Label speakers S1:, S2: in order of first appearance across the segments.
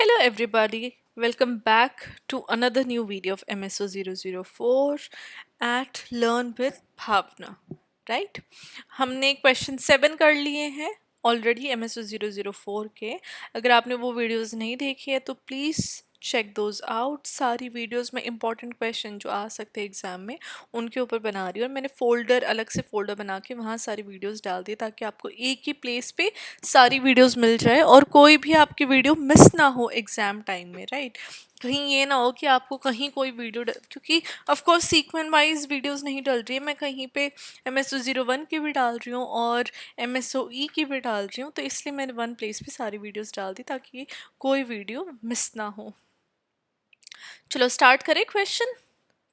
S1: Hello everybody, welcome back to another new video of MSO 004 at Learn with Bhavna, right? हमने question 7 कर लिए हैं already MSO 004 के। अगर आपने वो वीडियोस नहीं देखी है तो प्लीज़ चेक दोज आउट। सारी वीडियोस में इंपॉर्टेंट क्वेश्चन जो आ सकते हैं एग्जाम में उनके ऊपर बना रही हूँ, और मैंने फोल्डर अलग से फोल्डर बना के वहाँ सारी वीडियोस डाल दी ताकि आपको एक ही प्लेस पे सारी वीडियोस मिल जाए और कोई भी आपकी वीडियो मिस ना हो एग्जाम टाइम में, राइट? कहीं ये ना हो कि आपको कहीं कोई वीडियो क्योंकि of course sequence wise videos नहीं डल रही है, मैं कहीं पे MSO 01 की भी डाल रही हूँ और MSOE की भी डाल रही हूँ, तो इसलिए मैंने वन प्लेस पे सारी वीडियोस डाल दी ताकि कोई वीडियो मिस ना हो। चलो स्टार्ट करें क्वेश्चन।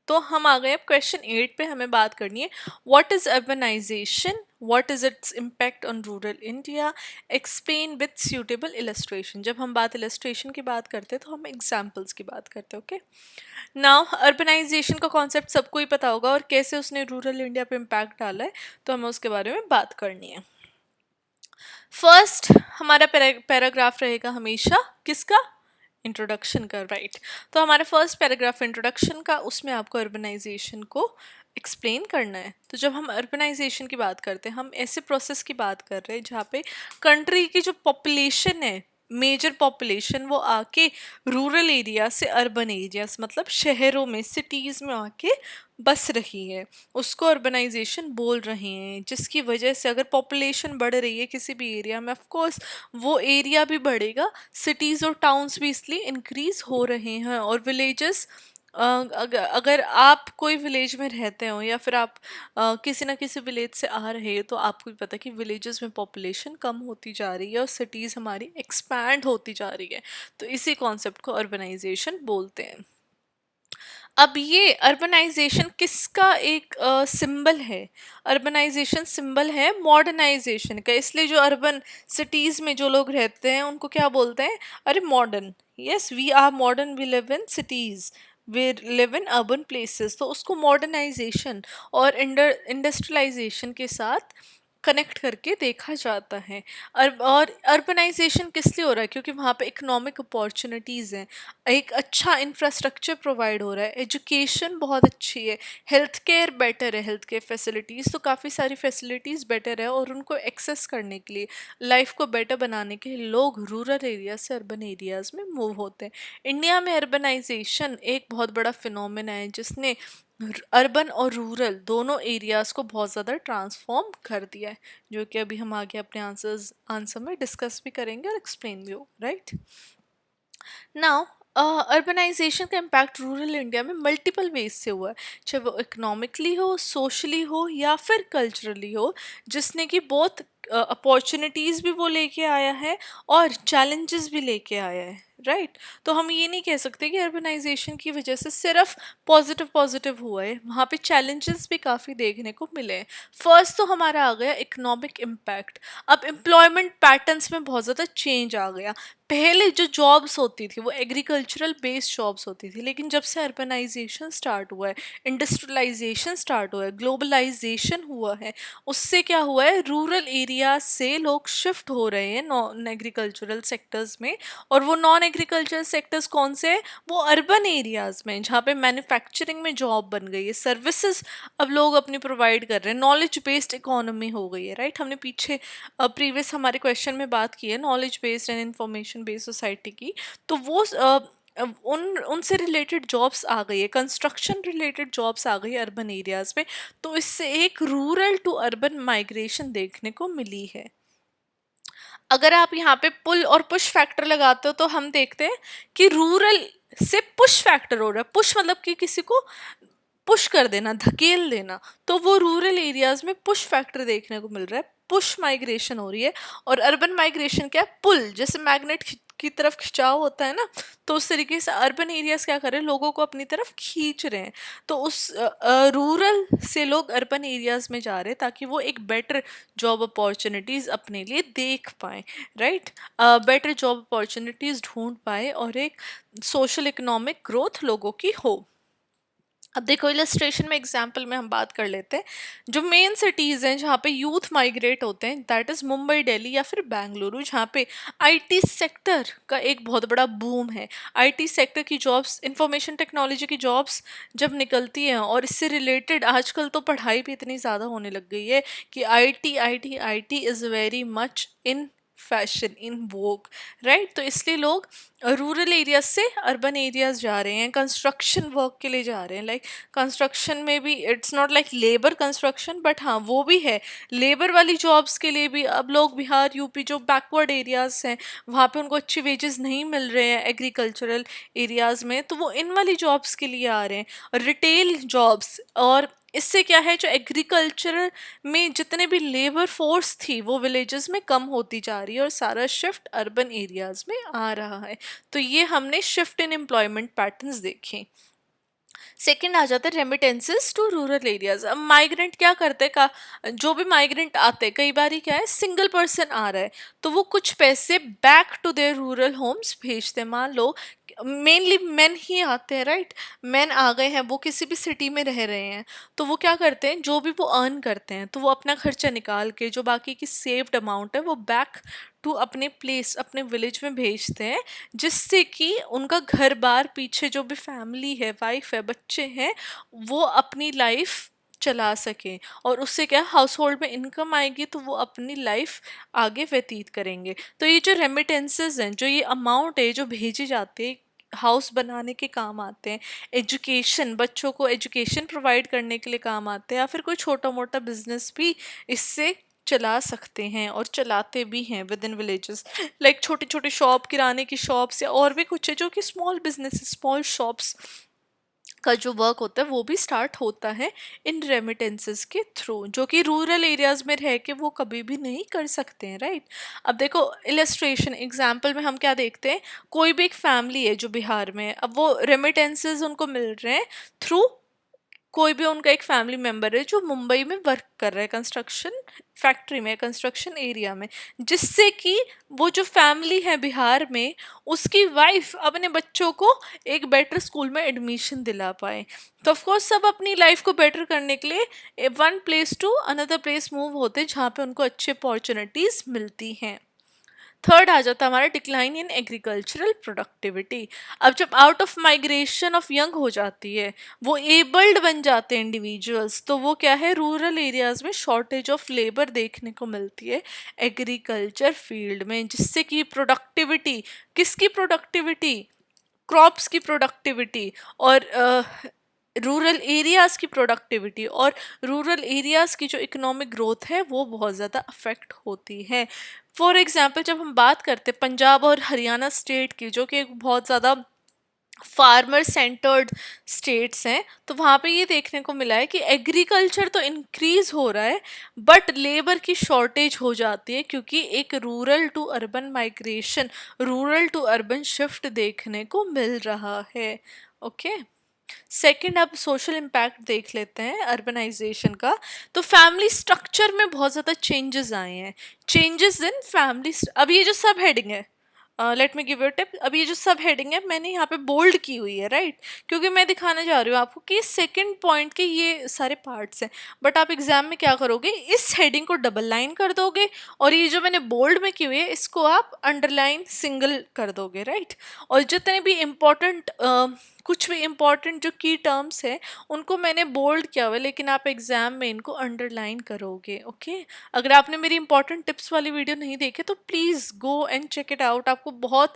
S1: तो हम आ गए अब क्वेश्चन 8 पे। हमें बात करनी है what is urbanization, what is its impact on rural India, explain with suitable illustration. जब हम बात इलस्ट्रेशन की बात करते हैं तो हम एग्जाम्पल्स की बात करते हैं। ओके, नाउ अर्बनाइजेशन का कॉन्सेप्ट सबको ही पता होगा और कैसे उसने रूरल इंडिया पे इम्पैक्ट डाला है, तो हमें उसके बारे में बात करनी है। फर्स्ट हमारा पैराग्राफ रहेगा हमेशा किसका? इंट्रोडक्शन का, राइट? तो हमारा फर्स्ट पैराग्राफ इंट्रोडक्शन का, उसमें आपको अर्बनाइजेशन को एक्सप्लेन करना है। तो जब हम अर्बनाइजेशन की बात करते हैं, हम ऐसे प्रोसेस की बात कर रहे हैं जहाँ पे कंट्री की जो पॉपुलेशन है, मेजर पॉपुलेशन, वो आके रूरल एरिया से अर्बन एरियाज मतलब शहरों में, सिटीज़ में आके बस रही है, उसको अर्बनाइजेशन बोल रहे हैं। जिसकी वजह से अगर पॉपुलेशन बढ़ रही है किसी भी एरिया में, ऑफ कोर्स वो एरिया भी बढ़ेगा, सिटीज़ और टाउन्स भी इसलिए इंक्रीज हो रहे हैं। और विलेजेस, अगर आप कोई विलेज में रहते हो या फिर आप किसी ना किसी विलेज से आ रहे हो, तो आपको भी पता है कि विलेजेस में पॉपुलेशन कम होती जा रही है और सिटीज़ हमारी एक्सपैंड होती जा रही है। तो इसी कॉन्सेप्ट को अर्बनाइजेशन बोलते हैं। अब ये अर्बनाइजेशन किसका एक सिंबल है? अर्बनाइजेशन सिंबल है मॉडर्नाइजेशन का। इसलिए जो अर्बन सिटीज़ में जो लोग रहते हैं उनको क्या बोलते हैं? अरे modern, yes we are modern, we live in cities, we live in urban places. तो उसको मॉडर्नाइजेशन और इंडस्ट्रियलाइजेशन के साथ कनेक्ट करके देखा जाता है। और अर्बनाइजेशन किस लिए हो रहा है? क्योंकि वहाँ पे इकोनॉमिक अपॉर्चुनिटीज़ हैं, एक अच्छा इंफ्रास्ट्रक्चर प्रोवाइड हो रहा है, एजुकेशन बहुत अच्छी है, हेल्थ केयर बेटर है, हेल्थ केयर फैसिलिटीज़ तो काफ़ी सारी फैसिलिटीज़ बेटर है, और उनको एक्सेस करने के लिए, लाइफ को बेटर बनाने के लिए लोग रूरल एरिया से अर्बन एरियाज़ में मूव होते हैं। इंडिया में अर्बनाइजेशन एक बहुत बड़ा फिनोमेना है जिसने अर्बन और रूरल दोनों एरियाज़ को बहुत ज़्यादा ट्रांसफॉर्म कर दिया है, जो कि अभी हम आगे अपने आंसर में डिस्कस भी करेंगे और एक्सप्लेन भी हो, राइट? नाउ अर्बनाइजेशन का इम्पैक्ट रूरल इंडिया में मल्टीपल वेज से हुआ है, चाहे वो इकोनॉमिकली हो, सोशली हो या फिर कल्चरली हो, जिसने कि बहुत अपॉर्चुनिटीज़ भी वो लेके आया है और चैलेंजेस भी लेके आया है, राइट? तो हम ये नहीं कह सकते कि अर्बनाइजेशन की वजह से सिर्फ पॉजिटिव पॉजिटिव हुआ है, वहाँ पे चैलेंजेस भी काफ़ी देखने को मिले हैं। फर्स्ट तो हमारा आ गया इकोनॉमिक इम्पैक्ट। अब एम्प्लॉयमेंट पैटर्न्स में बहुत ज़्यादा चेंज आ गया। पहले जो जॉब्स होती थी वो एग्रीकल्चरल बेस्ड जॉब्स होती थी, लेकिन जब से अर्बनाइजेशन स्टार्ट हुआ है, इंडस्ट्रियलाइजेशन स्टार्ट हुआ है, ग्लोबलाइजेशन हुआ है, उससे क्या हुआ है, रूरल एरिया से लोग शिफ्ट हो रहे हैं नॉन एग्रीकल्चरल सेक्टर्स में। और वो नॉन एग्रीकल्चरल सेक्टर्स कौन से हैं? वो अर्बन एरियाज में, जहाँ पे मैन्युफैक्चरिंग में जॉब बन गई है, सर्विसेज अब लोग अपनी प्रोवाइड कर रहे हैं, नॉलेज बेस्ड इकोनॉमी हो गई है, राइट? हमने पीछे प्रीवियस हमारे क्वेश्चन में बात की है knowledge based and information based society की। तो वो उनसे रिलेटेड जॉब्स आ गई है, कंस्ट्रक्शन रिलेटेड जॉब्स आ गई है अर्बन एरियाज में। तो इससे एक रूरल टू अर्बन माइग्रेशन देखने को मिली है। अगर आप यहाँ पे पुल और पुश फैक्टर लगाते हो तो हम देखते हैं कि रूरल से पुश फैक्टर हो रहा है। पुश मतलब कि किसी को पुश कर देना, धकेल देना, तो वो रूरल एरियाज में पुश फैक्टर देखने को मिल रहा है, पुश माइग्रेशन हो रही है। और अर्बन माइग्रेशन क्या है? पुल, जैसे मैग्नेट की तरफ खिंचाव होता है ना, तो उस तरीके से अर्बन एरियाज क्या कर रहे हैं, लोगों को अपनी तरफ खींच रहे हैं। तो उस रूरल से लोग अर्बन एरियाज में जा रहे हैं ताकि वो एक बेटर जॉब अपॉर्चुनिटीज़ अपने लिए देख पाएँ, राइट? बेटर जॉब अपॉर्चुनिटीज़ ढूंढ पाए और एक सोशल इकोनॉमिक ग्रोथ लोगों की हो। अब देखो इलस्ट्रेशन में एग्जांपल में हम बात कर लेते हैं। जो मेन सिटीज़ हैं जहाँ पे यूथ माइग्रेट होते हैं दैट इज़ मुंबई, दिल्ली या फिर बेंगलुरु, जहाँ पे आईटी सेक्टर का एक बहुत बड़ा बूम है। आईटी सेक्टर की जॉब्स, इंफॉर्मेशन टेक्नोलॉजी की जॉब्स जब निकलती हैं, और इससे रिलेटेड आजकल तो पढ़ाई भी इतनी ज़्यादा होने लग गई है कि IT IT IT is very much in fashion, in Vogue, right. तो इसलिए लोग रूरल एरियाज से अर्बन एरियाज जा रहे हैं, कंस्ट्रक्शन वर्क के लिए जा रहे हैं। लाइक कंस्ट्रक्शन में भी it's not like labour construction, but हाँ वो भी है, लेबर वाली जॉब्स के लिए भी अब लोग बिहार यूपी जो बैकवर्ड एरियाज हैं वहाँ पे उनको अच्छी वेजेस नहीं मिल रहे हैं एग्रीकल्चरल एरियाज में, तो वो इन वाली जॉब्स के लिए आ रहे हैं, रिटेल जॉब्स। और इससे क्या है, जो एग्रीकल्चर में जितने भी लेबर फोर्स थी वो विलेजेस में कम होती जा रही है और सारा शिफ्ट अर्बन एरियाज में आ रहा है। तो ये हमने शिफ्ट इन एम्प्लॉयमेंट पैटर्न्स देखे। सेकंड आ जाता है रेमिटेंसेस टू रूरल एरियाज। अब माइग्रेंट क्या करते हैं का, जो भी माइग्रेंट आते हैं कई बार क्या है, सिंगल पर्सन आ रहा है तो वो कुछ पैसे back to their rural homes भेजते हैं। मान लो मेनली मेन ही आते हैं, राइट, मेन आ गए हैं, वो किसी भी सिटी में रह रहे हैं, तो वो क्या करते हैं, जो भी वो अर्न करते हैं तो वो अपना खर्चा निकाल के जो बाकी की सेव्ड अमाउंट है वो बैक टू अपने प्लेस, अपने विलेज में भेजते हैं, जिससे कि उनका घर बार पीछे जो भी फैमिली है, वाइफ है, बच्चे हैं, वो अपनी लाइफ चला सकें, और उससे क्या हाउस होल्ड में इनकम आएगी तो वो अपनी लाइफ आगे व्यतीत करेंगे। तो ये जो रेमिटेंसेस हैं, जो ये अमाउंट है जो भेजी जाती है, हाउस बनाने के काम आते हैं, एजुकेशन, बच्चों को एजुकेशन प्रोवाइड करने के लिए काम आते हैं, या फिर कोई छोटा मोटा बिजनेस भी इससे चला सकते हैं और चलाते भी हैं विद इन विलेजेस। लाइक छोटे छोटे शॉप, किराने की शॉप्स या और भी कुछ है जो कि स्मॉल बिजनेस, स्मॉल शॉप्स का जो वर्क होता है वो भी स्टार्ट होता है इन रेमिटेंसेस के थ्रू, जो कि रूरल एरियाज में रह के वो कभी भी नहीं कर सकते हैं, राइट। अब देखो इलस्ट्रेशन एग्जांपल में हम क्या देखते हैं, कोई भी एक फैमिली है जो बिहार में है, अब वो रेमिटेंसेस उनको मिल रहे हैं थ्रू कोई भी उनका एक फैमिली मेम्बर है जो मुंबई में वर्क कर रहा है कंस्ट्रक्शन फैक्ट्री में, कंस्ट्रक्शन एरिया में, जिससे कि वो जो फैमिली है बिहार में उसकी वाइफ अपने बच्चों को एक बेटर स्कूल में एडमिशन दिला पाए। तो ऑफ कोर्स सब अपनी लाइफ को बेटर करने के लिए one place to another place move होते हैं जहाँ पे उनको अच्छी अपॉर्चुनिटीज मिलती हैं। थर्ड आ जाता है हमारा डिक्लाइन इन एग्रीकल्चरल प्रोडक्टिविटी। अब जब out of migration of young हो जाती है, वो एबल्ड बन जाते हैं इंडिविजुअल्स, तो वो क्या है, रूरल एरियाज में शॉर्टेज ऑफ लेबर देखने को मिलती है एग्रीकल्चर फील्ड में, जिससे कि प्रोडक्टिविटी, किसकी प्रोडक्टिविटी, क्रॉप्स की प्रोडक्टिविटी, और रूरल एरियाज़ की प्रोडक्टिविटी और रूरल एरियाज़ की जो इकोनॉमिक ग्रोथ है वो बहुत ज़्यादा अफेक्ट होती है। फॉर एग्जांपल जब हम बात करते हैं पंजाब और हरियाणा स्टेट की, जो कि एक बहुत ज़्यादा फार्मर सेंटर्ड स्टेट्स हैं, तो वहाँ पे ये देखने को मिला है कि एग्रीकल्चर तो इंक्रीज हो रहा है बट लेबर की शॉर्टेज हो जाती है, क्योंकि एक rural to urban migration, rural to urban shift देखने को मिल रहा है। ओके, सेकंड अब सोशल इम्पैक्ट देख लेते हैं अर्बनाइजेशन का। तो फैमिली स्ट्रक्चर में बहुत ज़्यादा चेंजेस आए हैं, चेंजेस इन फैमिली। अब ये जो सब हेडिंग है, let me give you tip, अब ये जो सब हेडिंग है मैंने यहाँ पे बोल्ड की हुई है, राइट, क्योंकि मैं दिखाना चाह रही हूँ आपको कि सेकंड पॉइंट के ये सारे पार्ट्स हैं। बट आप एग्जाम में क्या करोगे, इस हेडिंग को डबल लाइन कर दोगे और ये जो मैंने बोल्ड में की हुई है इसको आप अंडरलाइन सिंगल कर दोगे, राइट। और जितने भी इम्पोर्टेंट कुछ भी इम्पॉर्टेंट जो की टर्म्स हैं उनको मैंने बोल्ड किया हुआ है, लेकिन आप एग्जाम में इनको अंडरलाइन करोगे। ओके, अगर आपने मेरी इंपॉर्टेंट टिप्स वाली वीडियो नहीं देखे तो please go and check it out, आपको बहुत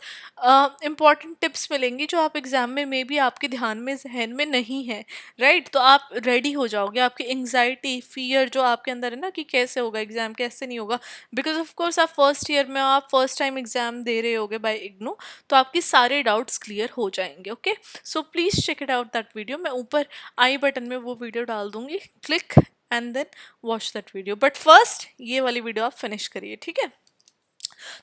S1: इंपॉर्टेंट टिप्स मिलेंगी जो आप एग्जाम में मे बी आपके ध्यान में, जहन में नहीं है, राइट। तो आप रेडी हो जाओगे, आपकी एंग्जाइटी, फियर जो आपके अंदर है ना कि कैसे होगा एग्जाम, कैसे नहीं होगा, बिकॉज ऑफ कोर्स आप फर्स्ट ईयर में, आप फर्स्ट टाइम एग्जाम दे रहे होगे बाय इग्नू, तो आपके सारे डाउट्स क्लियर हो जाएंगे। Okay, so please check it out that video, मैं ऊपर आई बटन में वो वीडियो डाल दूंगी, click and then watch that video, but first ये वाली वीडियो आप फिनिश करिए, ठीक है।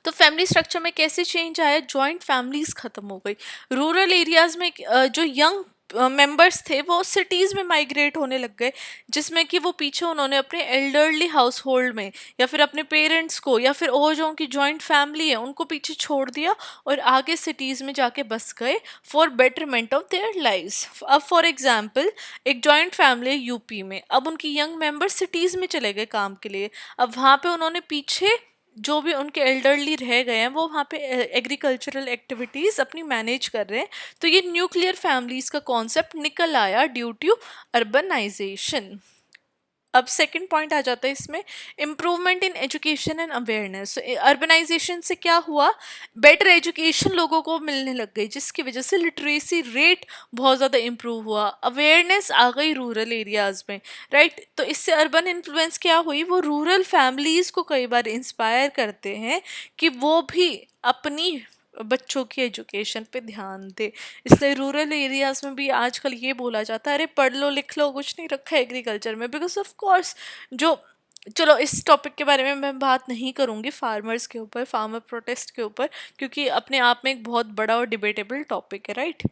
S1: तो फैमिली स्ट्रक्चर में कैसे चेंज आया, जॉइंट फैमिलीज खत्म हो गई, रूरल एरियाज में जो यंग मेंबर्स थे वो सिटीज़ में माइग्रेट होने लग गए, जिसमें कि वो पीछे उन्होंने अपने एल्डरली हाउस होल्ड में या फिर अपने पेरेंट्स को या फिर और जो उनकी जॉइंट फैमिली है उनको पीछे छोड़ दिया और आगे सिटीज़ में जाके बस गए for betterment of their lives. अब फॉर एग्जांपल एक जॉइंट फैमिली है यूपी में, अब उनकी यंग मेंबर सिटीज़ में चले गए काम के लिए। अब वहाँ पे उन्होंने पीछे जो भी उनके एल्डरली रह गए हैं वो वहाँ पे एग्रीकल्चरल एक्टिविटीज़ अपनी मैनेज कर रहे हैं। तो ये न्यूक्लियर फैमिलीज़ का कॉन्सेप्ट निकल आया ड्यू टू अर्बनाइजेशन। अब सेकंड पॉइंट आ जाता है इसमें, improvement in education and awareness. Urbanization से क्या हुआ, बेटर एजुकेशन लोगों को मिलने लग गई, जिसकी वजह से लिटरेसी रेट बहुत ज़्यादा इम्प्रूव हुआ, अवेयरनेस आ गई रूरल एरियाज़ में, राइट। तो इससे अर्बन इन्फ्लुएंस क्या हुई, वो रूरल फैमिलीज़ को कई बार इंस्पायर करते हैं कि वो भी अपनी बच्चों की एजुकेशन पे ध्यान दे। इसलिए रूरल एरियाज में भी आजकल ये बोला जाता है अरे पढ़ लो लिख लो, कुछ नहीं रखा है एग्रीकल्चर में, बिकॉज ऑफ कोर्स जो, चलो इस टॉपिक के बारे में मैं बात नहीं करूँगी फार्मर्स के ऊपर, फार्मर प्रोटेस्ट के ऊपर, क्योंकि अपने आप में एक बहुत बड़ा और डिबेटेबल टॉपिक है, राइट।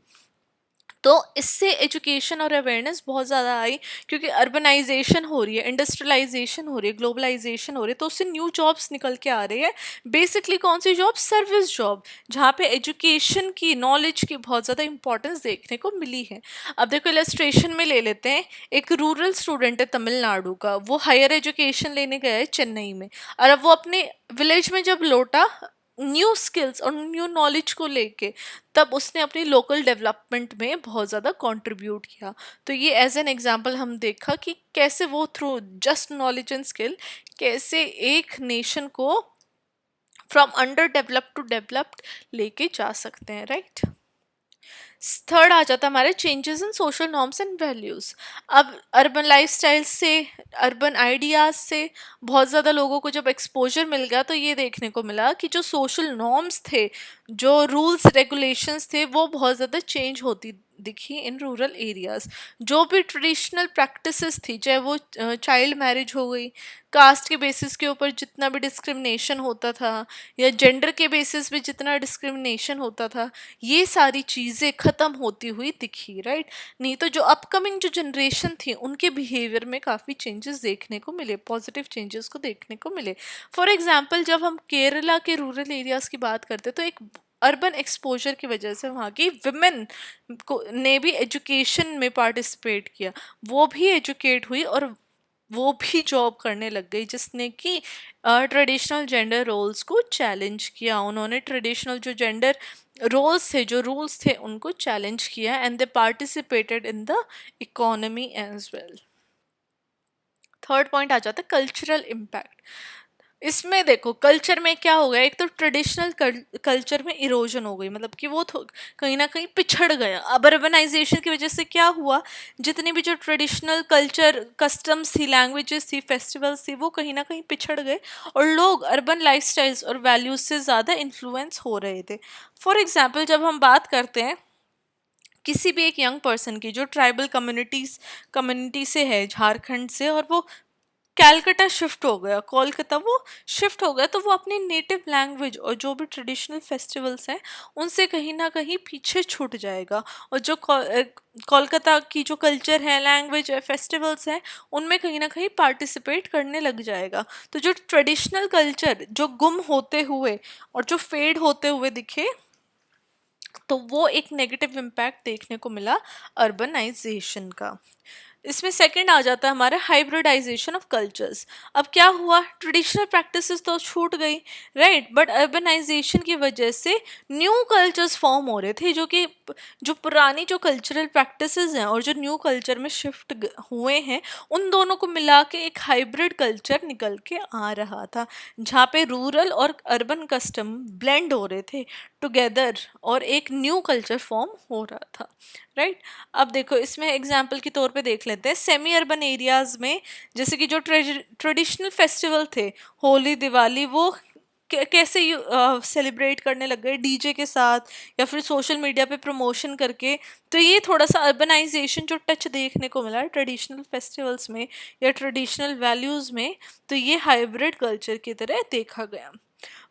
S1: तो इससे एजुकेशन और अवेयरनेस बहुत ज़्यादा आई, क्योंकि अर्बनाइजेशन हो रही है, इंडस्ट्रियलाइजेशन हो रही है, ग्लोबलाइजेशन हो रही है, तो उससे न्यू जॉब्स निकल के आ रही है। बेसिकली कौन सी जॉब, सर्विस जॉब, जहाँ पे एजुकेशन की, नॉलेज की बहुत ज़्यादा इंपॉर्टेंस देखने को मिली है। अब देखो इलस्ट्रेशन में ले लेते हैं, एक रूरल स्टूडेंट है तमिलनाडु का, वो हायर एजुकेशन लेने गया है चेन्नई में, और अब वो अपने विलेज में जब लौटा न्यू स्किल्स और न्यू नॉलेज को लेके, तब उसने अपनी लोकल डेवलपमेंट में बहुत ज़्यादा कंट्रीब्यूट किया। तो ये एज एन एग्जांपल हम देखा कि कैसे वो through just knowledge and skill कैसे एक नेशन को from underdeveloped to developed लेके जा सकते हैं, राइट। थर्ड आ जाता है हमारे changes in social norms and values. अब अर्बन लाइफस्टाइल से, अर्बन आइडियाज़ से बहुत ज़्यादा लोगों को जब एक्सपोजर मिल गया, तो ये देखने को मिला कि जो सोशल नॉर्म्स थे, जो रूल्स रेगुलेशंस थे, वो बहुत ज़्यादा चेंज होती दिखी इन रूरल एरियाज़। जो भी ट्रेडिशनल प्रैक्टिसेस थी, चाहे वो चाइल्ड मैरिज हो गई, कास्ट के बेसिस के ऊपर जितना भी डिस्क्रिमिनेशन होता था, या जेंडर के बेसिस पे जितना डिस्क्रिमिनेशन होता था, ये सारी चीज़ें ख़त्म होती हुई दिखी, राइट। नहीं तो जो अपकमिंग जो जनरेशन थी उनके बिहेवियर में काफ़ी चेंजेस देखने को मिले, पॉजिटिव चेंजेस को देखने को मिले। फॉर एग्जांपल जब हम केरला के रूरल एरियाज़ की बात करते तो एक अर्बन एक्सपोजर की वजह से वहाँ की विमेन को ने भी एजुकेशन में पार्टिसिपेट किया, वो भी एजुकेट हुई और वो भी जॉब करने लग गई, जिसने कि ट्रेडिशनल जेंडर रोल्स को चैलेंज किया। उन्होंने ट्रेडिशनल जो जेंडर रोल्स थे, जो रूल्स थे, उनको चैलेंज किया and they participated in the economy as well. Third point आ जाता है कल्चरल इम्पैक्ट। इसमें देखो कल्चर में क्या हो गया, एक तो ट्रेडिशनल कल्चर में इरोजन हो गई, मतलब कि वो कहीं ना कहीं पिछड़ गया। अब अर्बनाइजेशन की वजह से क्या हुआ, जितनी भी जो ट्रेडिशनल कल्चर, कस्टम्स थी, लैंग्वेजेस थी, फेस्टिवल्स थी, वो कहीं ना कहीं पिछड़ गए और लोग अर्बन लाइफस्टाइल्स और वैल्यूज से ज़्यादा इन्फ्लुएंस हो रहे थे। फॉर एग्जाम्पल जब हम बात करते हैं किसी भी एक यंग पर्सन की जो ट्राइबल कम्युनिटी से है, झारखंड से, और वो कैलकाटा शिफ्ट हो गया, कोलकाता वो शिफ्ट हो गया, तो वो अपनी नेटिव लैंग्वेज और जो भी ट्रेडिशनल फेस्टिवल्स हैं उनसे कहीं ना कहीं पीछे छूट जाएगा। और जो कोलकाता की जो कल्चर है, लैंग्वेज है, फेस्टिवल्स हैं, उनमें कहीं ना कहीं पार्टिसिपेट करने लग जाएगा। तो जो ट्रेडिशनल कल्चर जो गुम होते हुए और जो फेड होते हुए दिखे, तो वो एक नेगेटिव इम्पैक्ट देखने को मिला अर्बनाइजेशन का। इसमें सेकंड आ जाता है हमारा हाइब्रिडाइजेशन ऑफ कल्चर्स। अब क्या हुआ, ट्रेडिशनल प्रैक्टिसेस तो छूट गई, राइट, बट अर्बनाइजेशन की वजह से न्यू कल्चर्स फॉर्म हो रहे थे, जो कि जो पुरानी जो कल्चरल प्रैक्टिसेस हैं और जो न्यू कल्चर में शिफ्ट हुए हैं, उन दोनों को मिला के एक हाइब्रिड कल्चर निकल के आ रहा था, जहाँ पे रूरल और अर्बन कस्टम ब्लेंड हो रहे थे टुगेदर और एक न्यू कल्चर फॉर्म हो रहा था, राइट। अब देखो इसमें एग्जाम्पल के तौर पे देख लेते हैं सेमी अर्बन एरियाज में, जैसे कि जो ट्रेडिशनल फेस्टिवल थे, होली, दिवाली, वो कैसे सेलिब्रेट करने लग गए डीजे के साथ या फिर सोशल मीडिया पे प्रमोशन करके। तो ये थोड़ा सा अर्बनाइजेशन जो टच देखने को मिला ट्रेडिशनल फेस्टिवल्स में या ट्रेडिशनल वैल्यूज़ में, तो ये हाइब्रिड कल्चर की तरह देखा गया।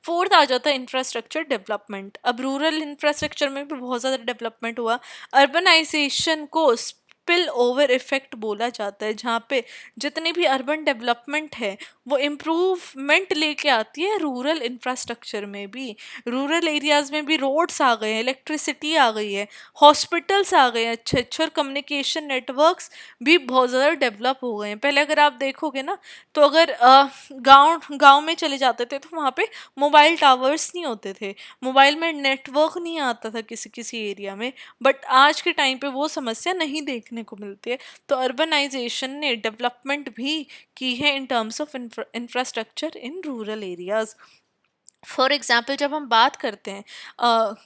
S1: फोर्थ आ जाता है इंफ्रास्ट्रक्चर डेवलपमेंट। अब रूरल इंफ्रास्ट्रक्चर में भी बहुत ज़्यादा डेवलपमेंट हुआ। अर्बनाइजेशन को स्पिल ओवर इफेक्ट बोला जाता है, जहाँ पे जितनी भी अर्बन डेवलपमेंट है वो इम्प्रूवमेंट लेके आती है रूरल इंफ्रास्ट्रक्चर में भी। रूरल एरियाज में भी रोड्स आ गए हैं, इलेक्ट्रिसिटी आ गई है, हॉस्पिटल्स आ गए हैं अच्छे अच्छे, और कम्युनिकेशन नेटवर्क्स भी बहुत ज़्यादा डेवलप हो गए हैं। पहले अगर आप देखोगे ना, तो अगर गांव गांव में चले जाते थे तो वहाँ पे मोबाइल टावर्स नहीं होते थे, मोबाइल में नेटवर्क नहीं आता था किसी किसी एरिया में। बट आज के टाइम पे वो समस्या नहीं देखने को मिलती है। तो अर्बनाइजेशन ने डेवलपमेंट भी की है in terms of infrastructure in rural areas. For example जब हम बात करते हैं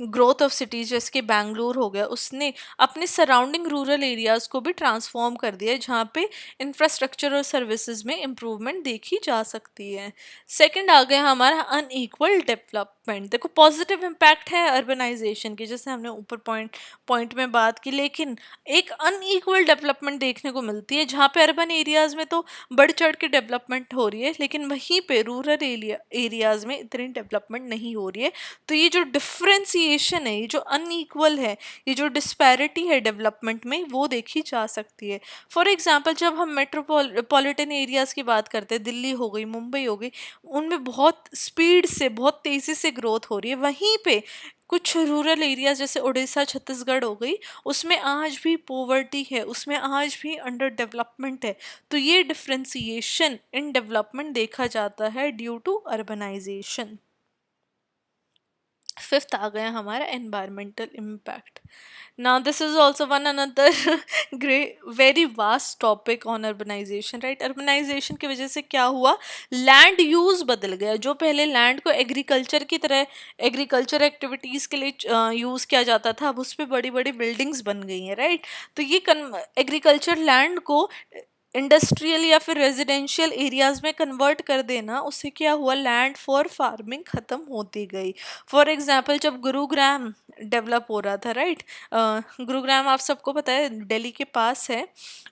S1: ग्रोथ ऑफ सिटीज़, जैसे कि बैंगलोर हो गया, उसने अपने सराउंडिंग रूरल एरियाज़ को भी ट्रांसफॉर्म कर दिया है, जहाँ पे इंफ्रास्ट्रक्चर और सर्विसेज में इम्प्रूवमेंट देखी जा सकती है। सेकंड आ गया हमारा अनइक्वल डेवलपमेंट। देखो पॉजिटिव इम्पैक्ट है अर्बनाइजेशन की, जैसे हमने ऊपर पॉइंट पॉइंट में बात की, लेकिन एक अनइक्वल डेवलपमेंट देखने को मिलती है, जहाँ पे अर्बन एरियाज़ में तो बढ़ चढ़ के डेवलपमेंट हो रही है, लेकिन वहीं पे रूरल एरियाज में इतनी डेवलपमेंट नहीं हो रही है। तो ये जो डिफ्रेंसिएशन है, ये जो अनइक्वल है, ये जो डिस्पैरिटी है डेवलपमेंट में, वो देखी जा सकती है। फॉर एग्जांपल जब हम मेट्रोपॉलिटन एरियाज की बात करते हैं, दिल्ली हो गई, मुंबई हो गई, उनमें बहुत स्पीड से, बहुत तेज़ी से ग्रोथ हो रही है। वहीं पे कुछ रूरल एरियाज जैसे उड़ीसा, छत्तीसगढ़ हो गई, उसमें आज भी पोवर्टी है, उसमें आज भी अंडर डेवलपमेंट है। तो ये डिफ्रेंसिएशन इन डेवलपमेंट देखा जाता है ड्यू टू अर्बनाइजेशन। फिफ्थ आ गया हमारा environmental impact. Now this is also one another grey very vast topic on urbanization, right. Urbanization की वजह से क्या हुआ, लैंड यूज बदल गया। जो पहले लैंड को एग्रीकल्चर की तरह, एग्रीकल्चर एक्टिविटीज के लिए यूज किया जाता था, अब उस पर बड़ी बड़ी बिल्डिंग्स बन गई हैं, राइट। तो ये एग्रीकल्चर लैंड को इंडस्ट्रियल या फिर रेजिडेंशियल एरियाज में कन्वर्ट कर देना, उससे क्या हुआ, लैंड फॉर फार्मिंग ख़त्म होती गई। फॉर एग्जांपल जब गुरुग्राम डेवलप हो रहा था, राइट, गुरुग्राम आप सबको पता है दिल्ली के पास है,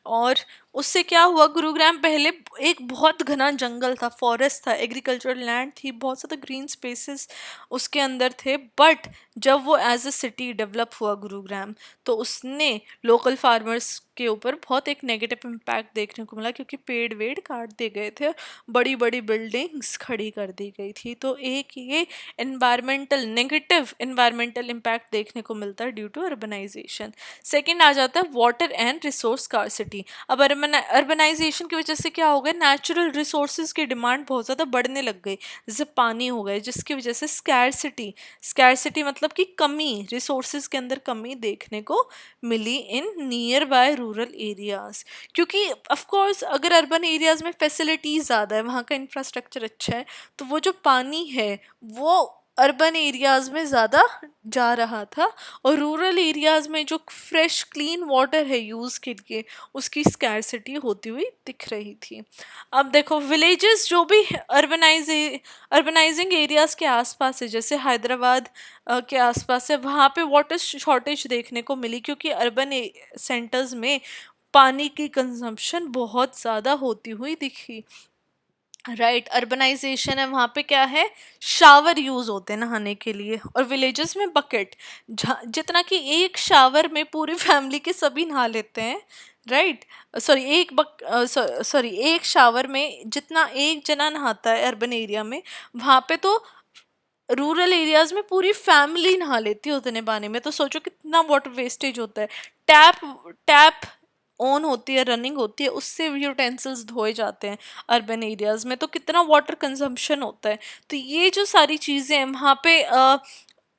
S1: और उससे क्या हुआ, गुरुग्राम पहले एक बहुत घना जंगल था, फॉरेस्ट था, एग्रीकल्चरल लैंड थी, बहुत ज़्यादा ग्रीन स्पेसेस उसके अंदर थे। बट जब वो एज अ सिटी डेवलप हुआ गुरुग्राम, तो उसने लोकल फार्मर्स के ऊपर बहुत एक नेगेटिव इम्पैक्ट देखने को मिला, क्योंकि पेड़ वेड़ काट दिए गए थे, बड़ी बड़ी बिल्डिंग्स खड़ी कर दी गई थी। तो एक ये एनवायरमेंटल नेगेटिव एनवायरमेंटल इम्पैक्ट देखने को मिलता है ड्यू टू अर्बनाइजेशन। सेकेंड आ जाता है वाटर एंड रिसोर्स स्कार्सिटी। अब अर्बनाइजेशन की वजह से क्या हो गया, नेचुरल रिसोर्सेज की डिमांड बहुत ज़्यादा बढ़ने लग गई, जैसे पानी हो गए, जिसकी वजह से स्कैरसिटी, स्कैरसिटी मतलब कि कमी, रिसोर्सेज के अंदर कमी देखने को मिली in nearby rural areas. क्योंकि ऑफ कोर्स अगर अर्बन एरियाज में फैसिलिटीज़ ज़्यादा है, वहाँ का इंफ्रास्ट्रक्चर अच्छा है, तो वो जो पानी है वो अर्बन एरियाज में ज़्यादा जा रहा था, और रूरल एरियाज में जो फ्रेश क्लीन वाटर है यूज़ के लिए, उसकी स्कैरसिटी होती हुई दिख रही थी। अब देखो विलेजेस जो भी अर्बनाइजिंग एरियाज के आसपास है, जैसे हैदराबाद के आसपास है, वहाँ पे वाटर शॉर्टेज देखने को मिली, क्योंकि अर्बन सेंटर्स में पानी की कंजम्पशन बहुत ज़्यादा होती हुई दिखी, राइट। अर्बनाइजेशन है, वहाँ पे क्या है, शावर यूज होते हैं नहाने के लिए, और विलेजेस में बकेट, जितना कि एक शावर में पूरी फैमिली के सभी नहा लेते हैं, राइट। सॉरी सॉरी एक शावर में जितना एक जना नहाता है अर्बन एरिया में, वहाँ पे तो रूरल एरियाज में पूरी फैमिली नहा लेती है उतने पानी में। तो सोचो कितना वाटर वेस्टेज होता है। टैप टैप ऑन होती है, रनिंग होती है, उससे यूटेंसिल्स धोए जाते हैं अर्बन एरियाज में, तो कितना वाटर कंजम्पशन होता है। तो ये जो सारी चीज़ें हैं, वहाँ पे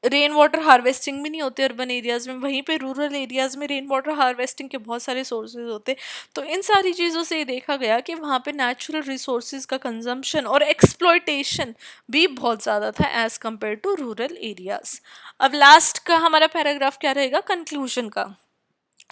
S1: रेन वाटर हार्वेस्टिंग भी नहीं होती अर्बन एरियाज में, वहीं पे रूरल एरियाज में रेन वाटर हार्वेस्टिंग के बहुत सारे सोर्सेज होते हैं। तो इन सारी चीज़ों से ये देखा गया कि वहाँ पे नेचुरल रिसोर्सेज का कंजम्पशन और एक्सप्लॉयटेशन भी बहुत ज़्यादा था as compare to rural areas. अब लास्ट का हमारा पैराग्राफ क्या रहेगा, कंक्लूजन का।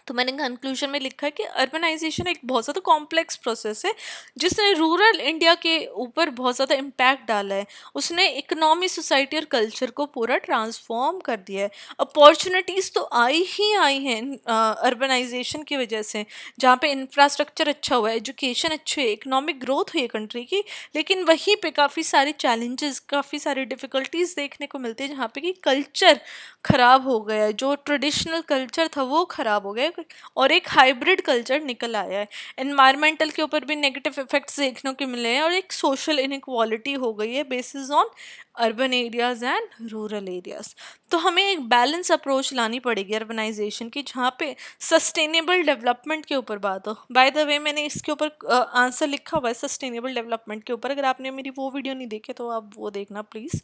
S1: तो मैंने कंक्लूजन में लिखा है कि अर्बनाइजेशन एक बहुत ज़्यादा कॉम्प्लेक्स प्रोसेस है जिसने रूरल इंडिया के ऊपर बहुत ज़्यादा इम्पैक्ट डाला है। उसने इकोनॉमी, सोसाइटी और कल्चर को पूरा ट्रांसफॉर्म कर दिया है। अपॉर्चुनिटीज़ तो आई ही आई हैं अर्बनाइजेशन की वजह से, जहाँ पे इंफ्रास्ट्रक्चर अच्छा हुआ है, एजुकेशन अच्छी है, इकोनॉमिक ग्रोथ हुई है कंट्री की। लेकिन वहीं पे काफ़ी सारे चैलेंजेस, काफ़ी सारी डिफ़िकल्टीज देखने को मिलती है, जहाँ पे कि कल्चर ख़राब हो गया है, जो ट्रेडिशनल कल्चर था वो ख़राब हो गया है और एक हाइब्रिड कल्चर निकल आया है। एनवायरमेंटल के ऊपर भी नेगेटिव इफेक्ट्स देखने को मिले हैं और एक सोशल इनइक्वालिटी हो गई है basis on urban areas and rural areas. तो हमें एक बैलेंस अप्रोच लानी पड़ेगी अर्बनाइजेशन की, जहाँ पे सस्टेनेबल डेवलपमेंट के ऊपर बात हो। बाय द वे, मैंने इसके ऊपर आंसर लिखा हुआ है सस्टेनेबल डेवलपमेंट के ऊपर, अगर आपने मेरी वो वीडियो नहीं देखे तो आप वो देखना प्लीज़।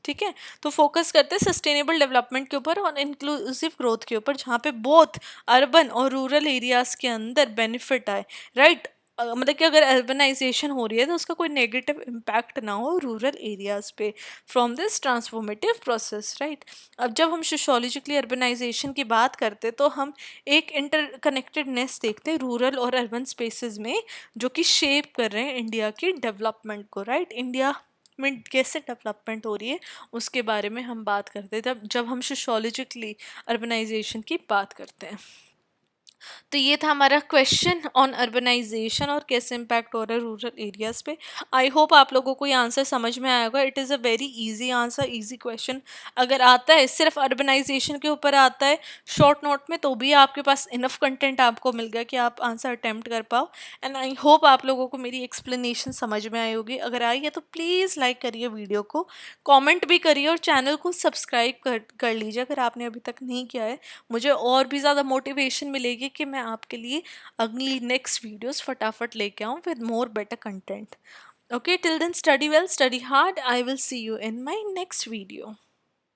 S1: ठीक है, तो फोकस करते हैं सस्टेनेबल डेवलपमेंट के ऊपर और इंक्लूसिव ग्रोथ के ऊपर, जहाँ पे बोथ अर्बन और रूरल एरियाज के अंदर बेनिफिट आए। राइट, मतलब कि अगर अर्बनाइजेशन हो रही है तो उसका कोई नेगेटिव इम्पैक्ट ना हो रूरल एरियाज पे from this transformative process. Right, अब जब हम सोशोलॉजिकली अर्बनाइजेशन की बात करते हैं तो हम एक इंटरकनेक्टेडनेस देखते हैं रूरल और अर्बन स्पेसेस में, जो कि शेप कर रहे हैं इंडिया की डेवलपमेंट को। राइट, इंडिया में कैसे डेवलपमेंट हो रही है उसके बारे में हम बात करते हैं जब जब हम सोशोलॉजिकली अर्बनाइजेशन की बात करते हैं। तो ये था हमारा क्वेश्चन ऑन अर्बनाइजेशन और कैसे इम्पैक्ट हो रहा है रूरल एरियाज पे। आई होप आप लोगों को ये आंसर समझ में आया होगा। It is a very easy answer, easy question. अगर आता है सिर्फ अर्बनाइजेशन के ऊपर आता है शॉर्ट नोट में, तो भी आपके पास इनफ कंटेंट आपको मिल गया कि आप आंसर अटेम्प्ट कर पाओ। एंड आई होप आप लोगों को मेरी एक्सप्लेनेशन समझ में आई होगी। अगर आई है तो प्लीज़ लाइक करिए वीडियो को, कमेंट भी करिए और चैनल को सब्सक्राइब कर लीजिए अगर आपने अभी तक नहीं किया है। मुझे और भी ज़्यादा मोटिवेशन मिलेगी कि मैं आपके लिए अगली नेक्स्ट वीडियोस फटाफट लेके आऊँ with more better content. Okay, till then, study well, study hard. I will see you in my next video.